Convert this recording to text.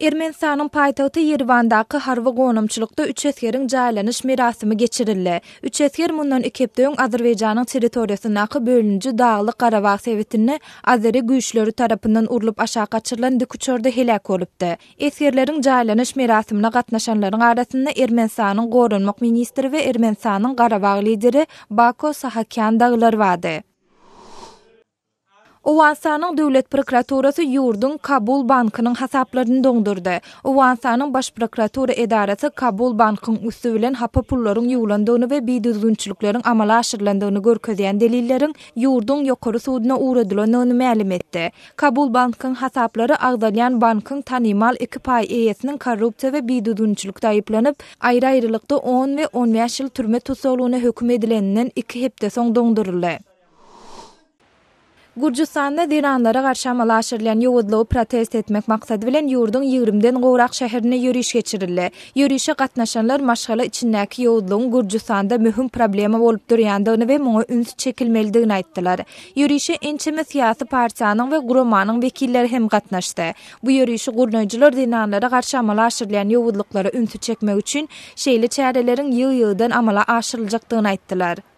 Ermenistanyň paýtagty Ýerewandaky harby gonamçylykda 3 esgeriň jaýlanyş merasimy geçirildi. 3 esger mundan 2 hepde öň Azerbaýjanyň territoriýasyndaky bölünji Dagly Garabag sewetine Azeri güýçleri tarapyndan urulup aşağı kaçyrılan dik uçurda helak bolupdy. Esgerleriň jaýlanyş merasimine gatnaşanlaryň arasynda Ermenistanyň Gorunmak ministri we Ermenistanyň Garabag lideri Bako Sahakyan dagylar bardy. Owensanyň döwlet prokuraturasy ýurdun Kabul bankynyň hasaplaryny doňdurdy. Owensanyň baş prokuratura edarasy Kabul bankynyň üstü bilen hapa pullaryň ýuwlandygyny we biýdüzgünçilikleriň amala aşyrylandygyny görkezýän delilleriň ýurdun ýokary sudyna uğradylanyny ma'lum etdi. Kabul bankynyň hasaplary agdalýan bankyň tanymal 2 pay eýesiniň korrupsiýa we biýdüzgünçilikde aýyplanyp, aýry-aýrylykda 10 we 15 ýyl türme tutsagylygyna höküm edileninden 2 hepde soň doňduruldy. Gürjistanda diranlara garşy amala aşyrylan ýowudlygy protest etmek maksady bilen ýurdun 20den gowrak şäherine ýürüýüş geçirildi. Ýürüýüşe gatnaşanlar maşgala içindäki ýowudlygyň Gürjistanda möhüm problema bolup durýandygyny we muňa üns çekilmelidigini aýtdylar. Ýürüýüşe ençeme syýasy partiýanyň we gurumanyň wekilleri hem gatnaşdy. Bu ýürüýüşi gurnaýjylar diranlara garşy amala aşyrylan ýowudlyklara ünsü çekmek üçin şeýle çäreleriň ýygy-ýygydan amala aşyryljakdygyny aýtdylar.